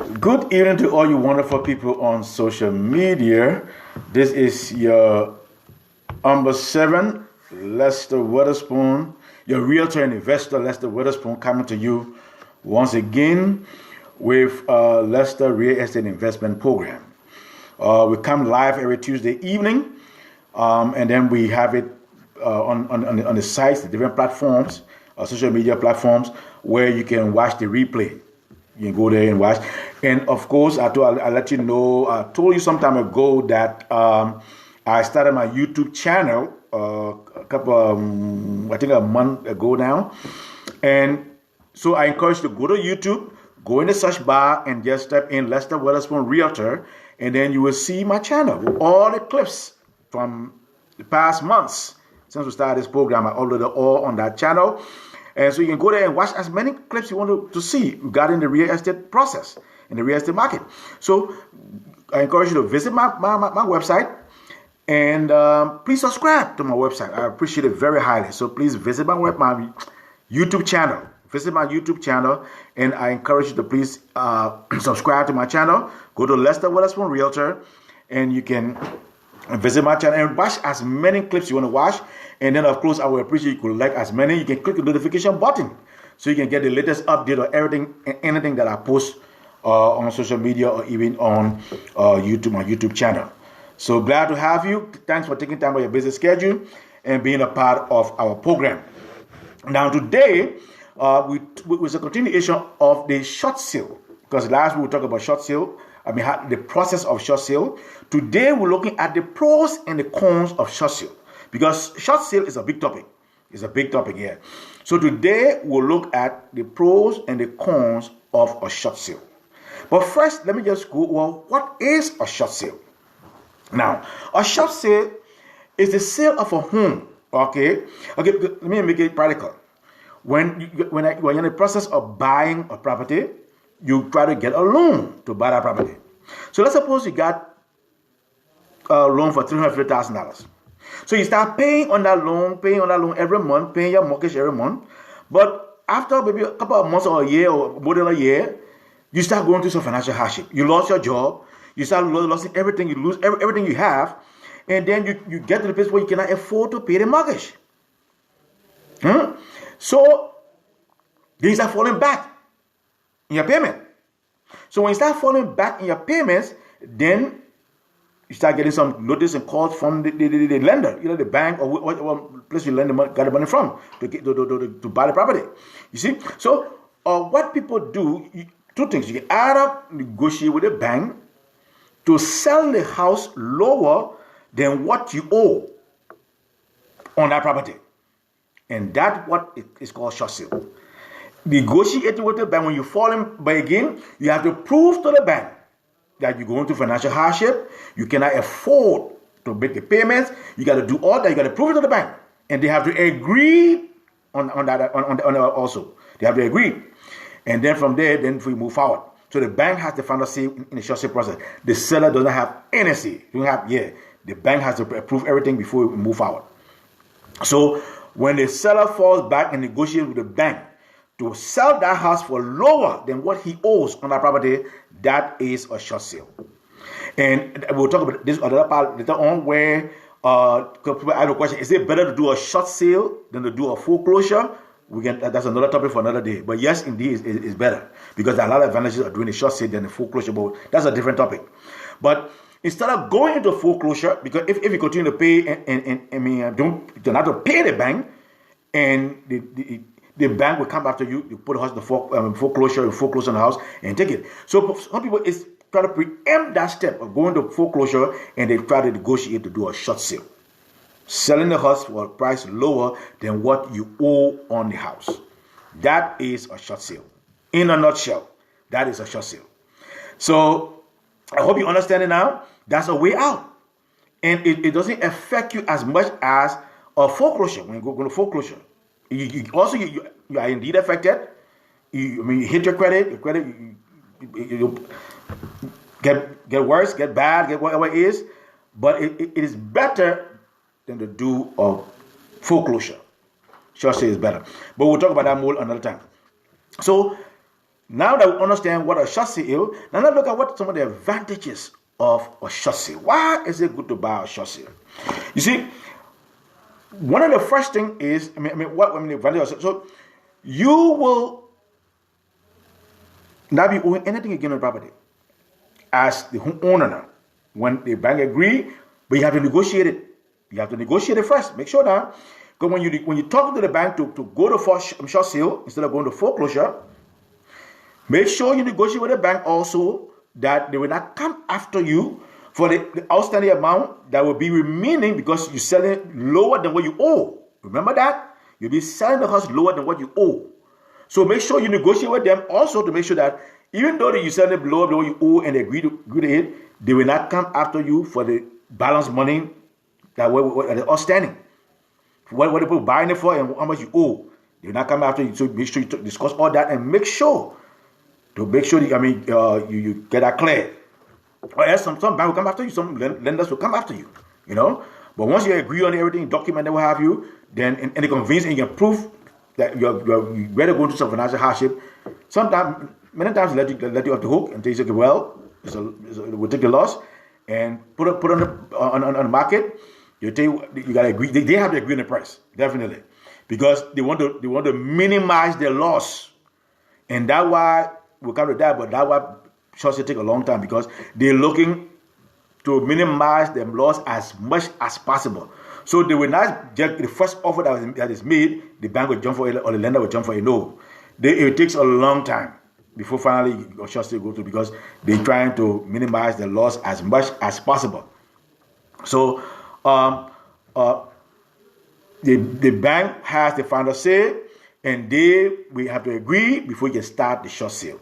Good evening to all you wonderful people on social media. This is your number 7, Lester Witherspoon, your realtor and investor, Lester Witherspoon, coming to you once again with Lester Real Estate Investment Program. We come live every Tuesday evening, and then we have it on the sites, the different platforms, social media platforms, where you can watch the replay. You can go there and watch. And of course, I let you know, I told you some time ago that I started my YouTube channel I think a month ago now. And so I encourage you to go to YouTube, go in the search bar and just type in Lester Witherspoon Realtor, and then you will see my channel with all the clips from the past months since we started this program. I uploaded all on that channel. And so you can go there and watch as many clips you want to see regarding the real estate process in the real estate market. So I encourage you to visit my website and please subscribe to my website. I appreciate it very highly. So please visit my YouTube channel. Visit my YouTube channel, and I encourage you to please subscribe to my channel. Go to Lester Witherspoon Realtor, and you can visit my channel and watch as many clips you want to watch. And then, of course, I will appreciate you could like as many. You can click the notification button so you can get the latest update or anything that I post on social media or even on YouTube, my YouTube channel. So glad to have you. Thanks for taking time out of your busy schedule and being a part of our program. Now, today, it's a continuation of the short sale, because last week we talked about short sale. The process of short sale. Today, we're looking at the pros and the cons of short sale, because short sale is a big topic. It's a big topic here. So today, we'll look at the pros and the cons of a short sale. But first, let me just go, well, what is a short sale? Now, a short sale is the sale of a home. Okay, let me make it practical. When you're in the process of buying a property, you try to get a loan to buy that property. So let's suppose you got a loan for $350,000. So you start paying on that loan every month, paying your mortgage every month. But after maybe a couple of months or a year or more than a year, you start going through some financial hardship. You lost your job. You start losing everything. You lose everything you have. And then you get to the place where you cannot afford to pay the mortgage. So then you start falling back in your payment. So when you start falling back in your payments, then you start getting some notice and calls from the lender, the bank or what place you got the money from to buy the property. You see? So what people do, two things. You can either negotiate with the bank to sell the house lower than what you owe on that property. And that's what is called short sale. Negotiating with the bank, when you fall in, but again, you have to prove to the bank that you're going through financial hardship, you cannot afford to make the payments, you got to do all that, you got to prove it to the bank. And they have to agree on that also. They have to agree. And then from there, then we move forward. So the bank has the final say in the short sale process. The seller doesn't have any say. The bank has to approve everything before we move forward. So when the seller falls back and negotiates with the bank to sell that house for lower than what he owes on that property, that is a short sale. And we'll talk about this other part later on, where people ask the question, is it better to do a short sale than to do a foreclosure? That's another topic for another day. But yes, indeed, it's better, because there are a lot of advantages of doing a short sale than a foreclosure. But that's a different topic. But instead of going into foreclosure, because if you continue to pay don't have to pay the bank, and the bank will come after you, you put the house in the foreclosure, you foreclose on the house and take it. So some people try to preempt that step of going to foreclosure, and they try to negotiate to do a short sale, selling the house for a price lower than what you owe on the house. That is a short sale. In a nutshell, that is a short sale. So I hope you understand it now. That's a way out. And it doesn't affect you as much as a foreclosure. When you go to foreclosure, you are indeed affected. You hit your credit. You get worse, get bad, get whatever it is. But it is better than to do a foreclosure. Short sale is better. But we'll talk about that more another time. So Now that we understand what a short sale is, now let's look at what some of the advantages of a short sale. Why is it good to buy a short sale? You see, one of the first thing is, the advantage of, so you will not be owing anything against the property as the homeowner now. When the bank agree, but you have to negotiate it. You have to negotiate it first. Make sure that, because when you talk to the bank to go to short sale instead of going to foreclosure, make sure you negotiate with the bank also that they will not come after you for the outstanding amount that will be remaining because you're selling lower than what you owe. Remember that? You'll be selling the house lower than what you owe. So make sure you negotiate with them also to make sure that even though you sell it lower than what you owe and they agree to it, they will not come after you for the balance money that is outstanding. What people buying it for and how much you owe. They will not come after you. So make sure you discuss all that and make sure you get that clear. Or else some bank will come after you, some lenders will come after you, But once you agree on everything, document that will have you, then and they convince and you can prove that you're ready to go into some financial hardship. Many times let you off the hook and they say, okay, well, we'll take the loss and put on the market. You gotta agree. They have to agree on the price, definitely, because they want to minimize their loss, and that's why we'll come to that. But that's why short sale take a long time because they're looking to minimize their loss as much as possible. So they will not get the first offer that is made. The bank will jump for it, or the lender will jump for it. No, it takes a long time before finally your short sale go through because they're trying to minimize the loss as much as possible. So the bank has the final say, and we have to agree before you can start the short sale.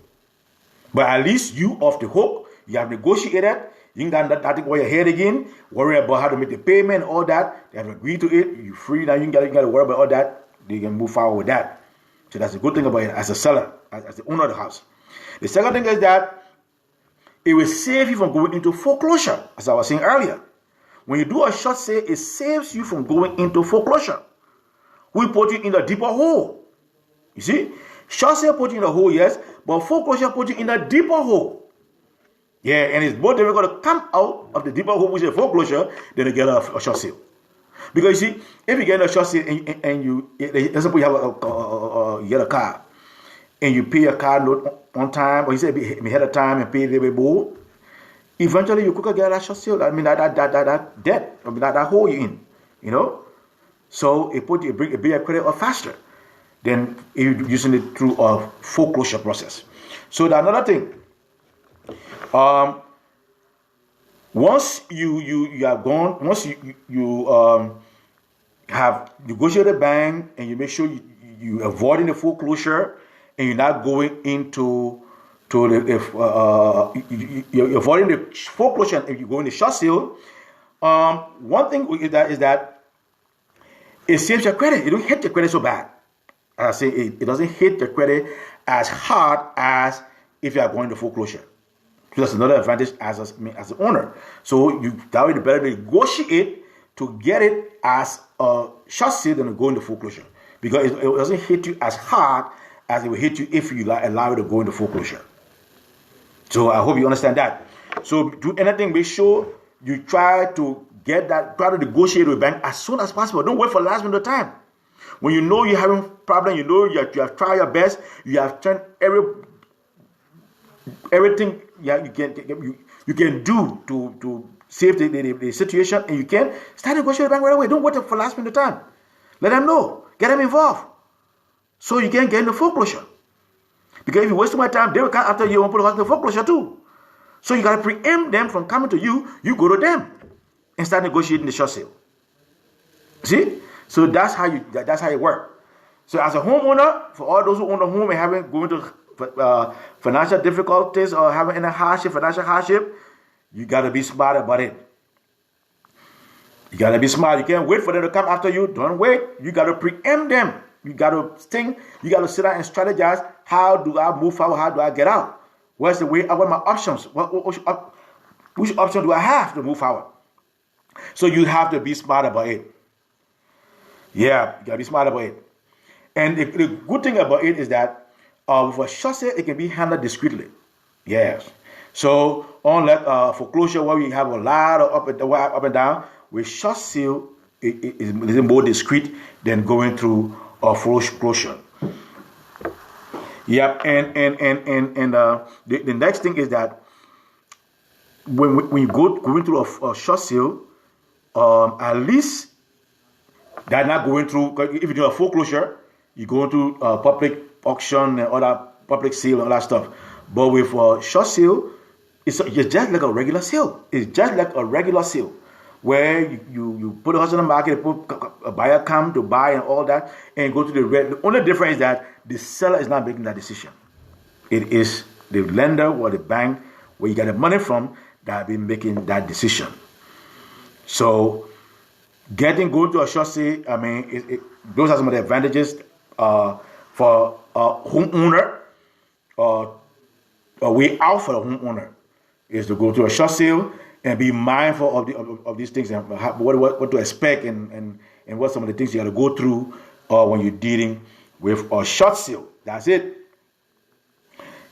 But at least you off the hook, you have negotiated. You ain't got nothing over your head again, worry about how to make the payment, all that. They have agreed to it. You're free now. You got to worry about all that. They can move forward with that. So that's a good thing about it as a seller, as the owner of the house. The second thing is that it will save you from going into foreclosure, as I was saying earlier. When you do a short sale, it saves you from going into foreclosure. We put you in a deeper hole. You see? Short sale put you in a hole, yes, but foreclosure put you in a deeper hole. Yeah, and it's more difficult to come out of the deeper hole, which is foreclosure, than to get a short sale. Because you see, if you get a short sale and you, let's suppose you get a car, and you pay your car note on time, or you say ahead of time and pay a little bit more, eventually you could get that short sale. I mean that debt, that hole you're in, So it bring a credit or faster than using it through a foreclosure process. So that's another thing. Once you have gone, once you have negotiated the bank and you make sure you avoiding the foreclosure and you're not going into you're avoiding the foreclosure if you go in the short sale. One thing is that it saves your credit. It don't hit your credit so bad. I say it doesn't hit your credit as hard as if you are going to foreclosure. So that's another advantage as an owner. So that way the better negotiate to get it as a short sale than to go into foreclosure, because it doesn't hit you as hard as it will hit you if you allow it to go into foreclosure. So I hope you understand that. So do anything, make sure you try to negotiate with the bank as soon as possible. Don't wait for the last minute of time. When you know you're having problem, you know you have tried your best, you have done everything you can do to save the situation, and you can start negotiating with the bank right away. Don't wait for last minute time. Let them know. Get them involved so you can get into foreclosure. Because if you waste too much time, they will come after you and put the house in foreclosure too. So you got to preempt them from coming to you. You go to them and start negotiating the short sale. See? So that's how it works. So as a homeowner, for all those who own a home and haven't going to financial difficulties or having any financial hardship, you got to be smart about it. You got to be smart. You can't wait for them to come after you. Don't wait. You got to preempt them. You got to think. You got to sit down and strategize. How do I move forward? How do I get out? What's the way? What are my options? Which option do I have to move forward? So you have to be smart about it. Yeah, you got to be smart about it. And the good thing about it is that With a short sale, it can be handled discreetly. Yes. So unlike foreclosure, where we have a lot of up and down, with short sale, it is more discreet than going through a foreclosure. Yep. And the next thing is that when you going through a short sale, at least they're not going through. If you do a foreclosure, you go into public auction and other public sale and all that stuff. But with a short sale, it's just like a regular sale. It's just like a regular sale where you put a house on the market, a buyer come to buy and all that, and go to the red. The only difference is that the seller is not making that decision. It is the lender or the bank where you get the money from that have been making that decision. So going to a short sale, I mean, those are some of the advantages for a homeowner, a way out for a homeowner is to go to a short sale and be mindful of these things and what to expect and what some of the things you got to go through when you're dealing with a short sale. That's it.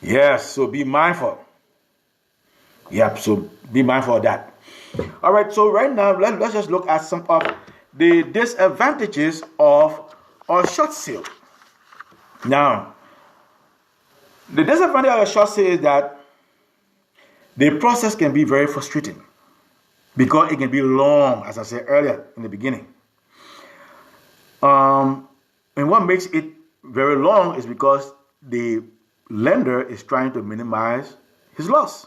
Yes, so be mindful. Yep, so be mindful of that. All right, so right now, let's just look at some of the disadvantages of a short sale. Now, the disadvantage of a short sale is that the process can be very frustrating because it can be long, as I said earlier in the beginning. And what makes it very long is because the lender is trying to minimize his loss.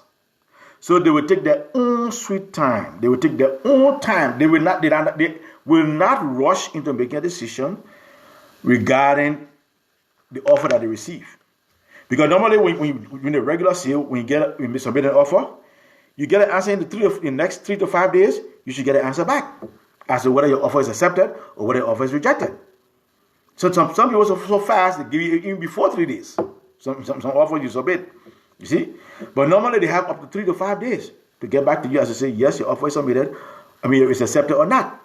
So they will take their own sweet time. They will take their own time. They will not rush into making a decision regarding the offer that they receive. Because normally when a regular sale, when you submit an offer, you get an answer in the next 3 to 5 days, you should get an answer back as to whether your offer is accepted or whether your offer is rejected. So some people are so fast, they give you even before 3 days. Some offers you submit. You see? But normally they have up to 3 to 5 days to get back to you as to say, yes, your offer is submitted. I mean, it's accepted or not.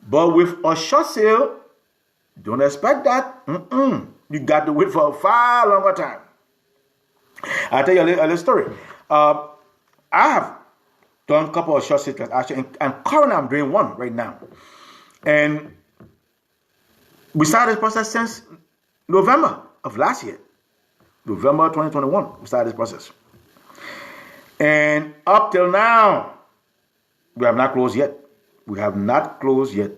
But with a short sale, don't expect that. You got to wait for a far longer time. I'll tell you a little story. I have done a couple of short sales actually, and currently I'm doing one right now. And we started this process since November of last year. November 2021, we started this process. And up till now, we have not closed yet. We have not closed yet.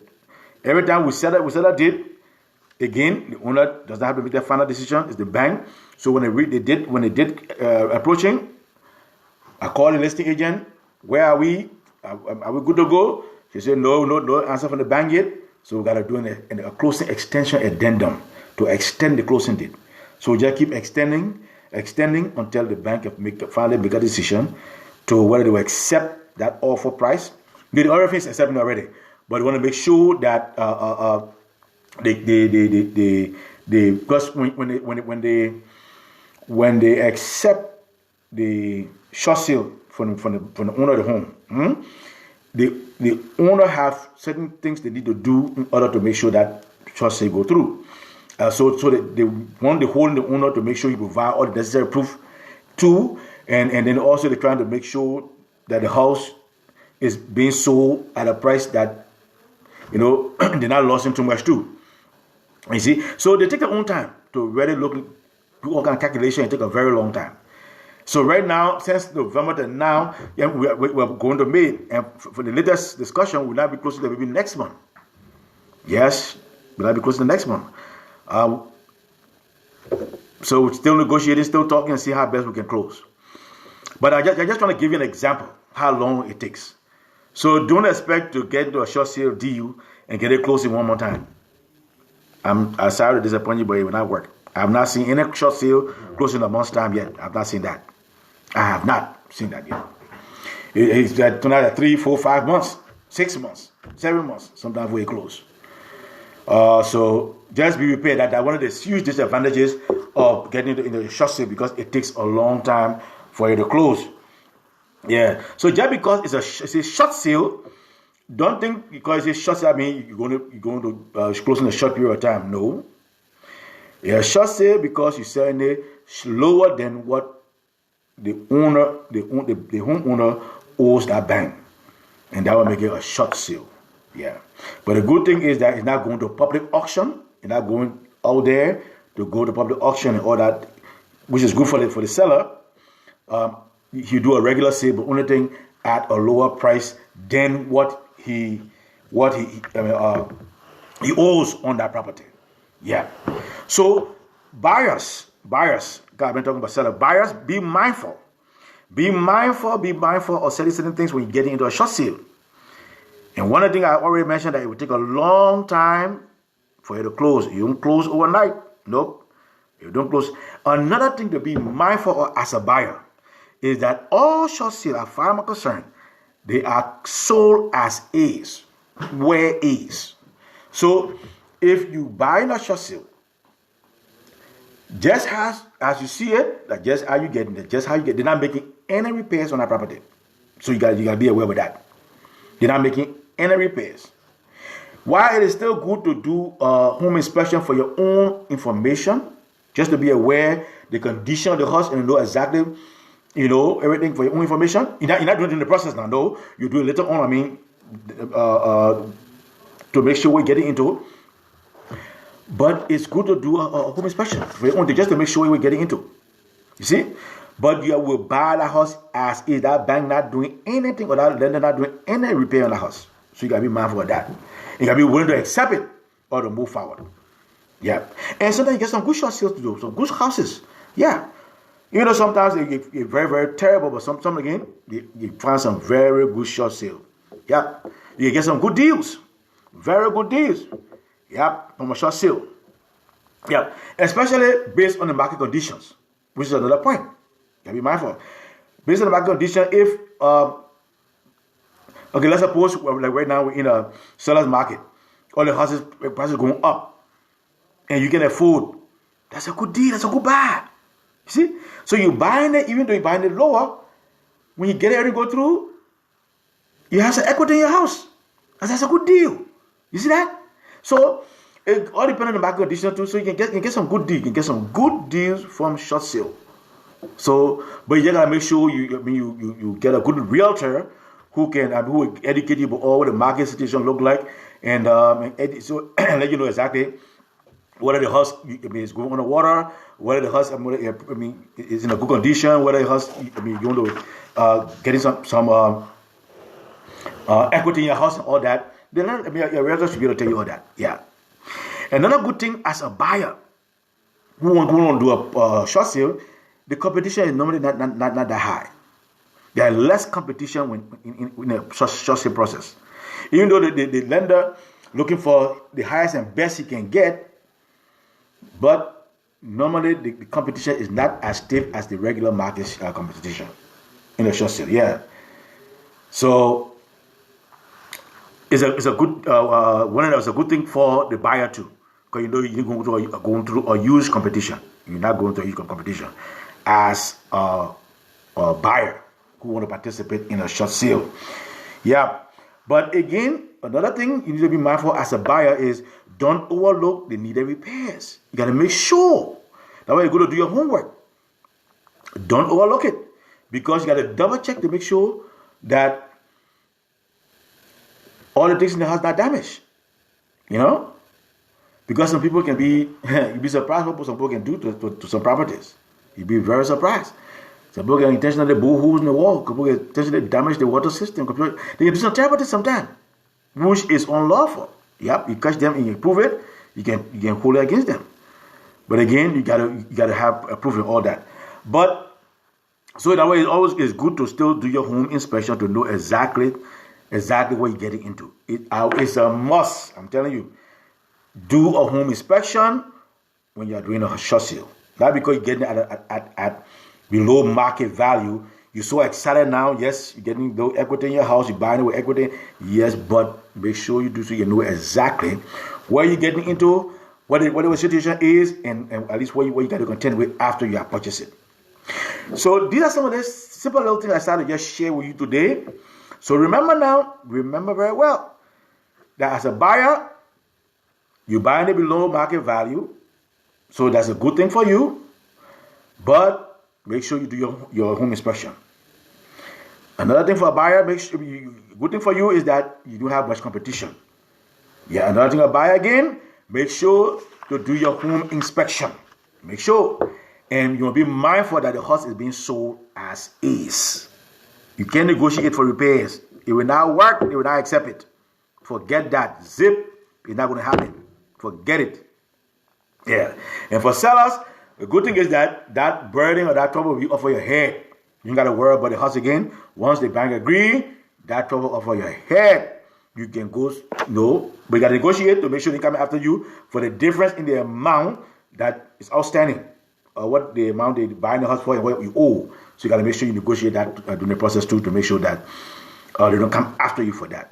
Every time we set a date, again, the owner does not have to make the final decision. It's the bank. So when they did approaching, I called the listing agent. Where are we? Are we good to go? She said, no answer from the bank yet. So we got to do a closing extension addendum to extend the closing date. So we just keep extending until the bank finally make a decision to whether they will accept that offer price. The other things accepting already, but we want to make sure that because when they accept the short sale from the owner of the home, the owner have certain things they need to do in order to make sure that short sale go through. So they want the owner to make sure he provide all the necessary proof too, and then also they're trying to make sure that the house is being sold at a price that they're not losing too much too. You see, so they take their own time to really do all kind of calculation. It take a very long time. So right now, since November to now, we're going to May, and for the latest discussion, we'll not be close to maybe next month. Yes, we'll not be close to the next month. So we're still negotiating, still talking, and see how best we can close. But I just want to give you an example how long it takes. So don't expect to get into a short sale deal and get it closed in one more time. I'm sorry to disappoint you, but it will not work. I have not seen any short sale closing in a month's time yet. I've not seen that. I have not seen that yet. It's tonight 3, 4, 5 months, 6 months, 7 months, sometimes we close. So just be prepared that one of the huge disadvantages of getting into the short sale because it takes a long time for you to close. Yeah. So just because it's a short sale, don't think because it's short sale, I mean you're going to close in a short period of time. No. Yeah, short sale because you're selling it lower than what the owner, the homeowner owes that bank, and that will make it a short sale. Yeah, but the good thing is that it's not going to public auction. It's not going out there to go to public auction and all that, which is good for the seller. You do a regular sale, but only thing at a lower price than what he owes on that property. Yeah. So buyers. God, I've been talking about sellers. Buyers, be mindful. Be mindful of selling certain things when you're getting into a short sale. And one of the things I already mentioned that it will take a long time for you to close. You don't close overnight. Nope. You don't close. Another thing to be mindful of as a buyer is that all short sales, as far as I'm concerned, they are sold as is, where is. So if you buy in a short sale, just as you see it, like just how you get it, just how you get, they're not making any repairs on that property. So you gotta be aware of that. They're not making any repairs. While it is still good to do a home inspection for your own information, just to be aware the condition of the house and know exactly, everything for your own information. You're not doing it in the process now. No, you do it later on. To make sure we're getting into. But it's good to do a home inspection for your own, just to make sure we're getting into. You see? But you will buy the house as is, that bank not doing anything or that lender not doing any repair on the house. So you gotta be mindful of that. You gotta be willing to accept it or to move forward. Yeah. And sometimes you get some good short sales to do, some good houses. Yeah. Sometimes they get very, very terrible, but sometimes again, you find some very good short sale. Yeah. You get some good deals. Very good deals. Yeah. From a short sale. Yeah. Especially based on the market conditions, which is another point. You gotta be mindful. Based on the market condition, if okay, let's suppose like right now we're in a seller's market, all the houses prices going up, and you can afford. That's a good deal. That's a good buy. You see, so you're buying it, even though you're buying it lower. When you get it and go through, you have some equity in your house. That's a good deal. You see that? So it all depends on the market condition too. So you can get some good deals. You can get some good deals from short sale. So, but you gotta make sure you get a good realtor who will educate you about all the market situation look like, and so let you know exactly whether the house is going on the water, whether the house is in a good condition, whether the house you want to getting some equity in your house and all that. Then your realtor should be able to tell you all that. Yeah. Another good thing as a buyer who want to do a short sale, the competition is normally not that high. There are less competition in a short sale process. Even though the lender looking for the highest and best he can get, but normally the competition is not as stiff as the regular market competition in a short sale. Yeah. So it's a good it's a good thing for the buyer too, because you're going through a huge competition. You're not going through a huge competition as a buyer who want to participate in a short sale. Yeah. But again, another thing you need to be mindful as a buyer is don't overlook the needed repairs. You got to make sure. That way you're going to do your homework. Don't overlook it, because you got to double check to make sure that all the things in the house not damaged. Because some people can be, you'd be surprised what some people can do to some properties. You'd be very surprised. Some people can intentionally bore holes in the wall. People can intentionally damage the water system. They can do some terrible things sometimes, which is unlawful. Yep, you catch them and you prove it, you can hold it against them. But again, you gotta have a proof of all that. But so that way, it always is good to still do your home inspection to know exactly what you're getting into. It's a must. I'm telling you, do a home inspection when you're doing a short sale. Not because you're getting at below market value. You're so excited now. Yes, you're getting the equity in your house. You're buying it with equity. Yes, but make sure you do so you know exactly what you're getting into, what the situation is, and at least what you got to contend with after you have purchased it. So these are some of the simple little things I started to just share with you today. So remember very well that as a buyer, you're buying it below market value. So that's a good thing for you, but make sure you do your home inspection. Another thing for a buyer, good thing for you is that you don't have much competition. Yeah, another thing a buyer again, make sure to do your home inspection. Make sure. And you'll be mindful that the house is being sold as is. You can't negotiate for repairs. It will not work, they will not accept it. Forget that. Zip, it's not going to happen. Forget it. Yeah. And for sellers, the good thing is that burden or that trouble will be off of your head. You don't got to worry about the house again. Once the bank agree, that trouble off of your head. You can go, no, but you got to negotiate to make sure they come after you for the difference in the amount that is outstanding, or what the amount they buy the house for and what you owe. So you got to make sure you negotiate that during the process too, to make sure that they don't come after you for that.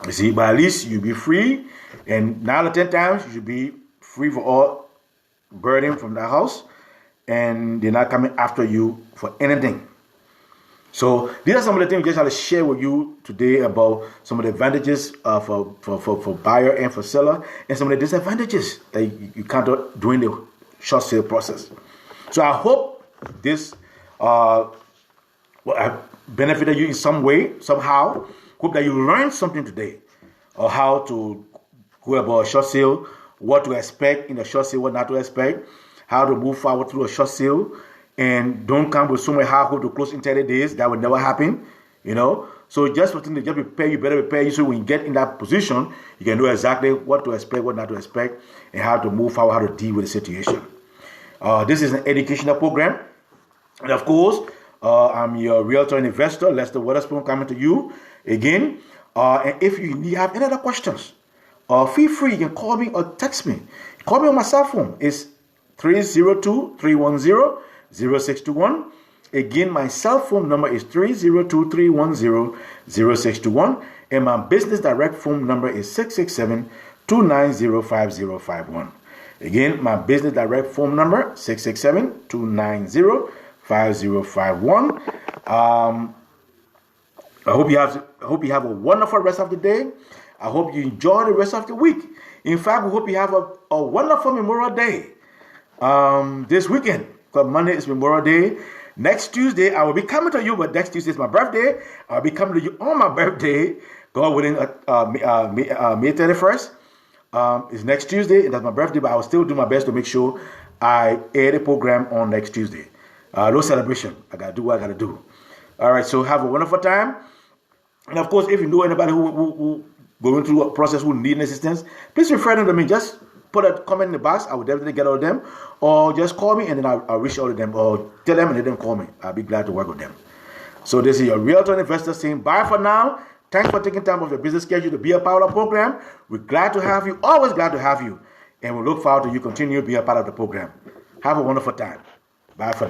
You see, but at least you'll be free, and 9 or 10 times you should be free for all burden from that house, and they're not coming after you for anything. So these are some of the things we just had to share with you today about some of the advantages for buyer and for seller, and some of the disadvantages that you encounter during the short sale process. So I hope this benefited you in some way, somehow. Hope that you learned something today, or how to go about a short sale, what to expect in a short sale, what not to expect, how to move forward through a short sale. And don't come with so much hard hope to close in 30 days. That will never happen, So just prepare. You better prepare. So when you get in that position, you can know exactly what to expect, what not to expect, and how to move forward, how to deal with the situation. This is an educational program. And of course, I'm your realtor and investor, Lester Weatherspoon, coming to you again. And if you have any other questions, feel free. You can call me or text me. Call me on my cell phone. It's 302-310-0621. Again, my cell phone number is 302-310-0621, and my business direct phone number is 667-290-5051. Again, my business direct phone number 667-290-5051. I hope you have a wonderful rest of the day. I hope you enjoy the rest of the week. In fact, we hope you have a wonderful Memorial Day this weekend. Because Monday is Memorial Day. Next Tuesday, I will be coming to you, but next Tuesday is my birthday. I'll be coming to you on my birthday, God willing, May 31st. It's next Tuesday, and that's my birthday, but I will still do my best to make sure I air the program on next Tuesday. No celebration. I got to do what I got to do. All right, so have a wonderful time. And of course, if you know anybody who going through a process who need assistance, please refer them to me. Just put a comment in the box. I will definitely get all of them. Or just call me and then I'll reach out to them. Or tell them and let them call me. I'll be glad to work with them. So this is your realtor and investor saying bye for now. Thanks for taking time off your business schedule to be a part of the program. We're glad to have you. Always glad to have you. And we look forward to you continue to be a part of the program. Have a wonderful time. Bye for now.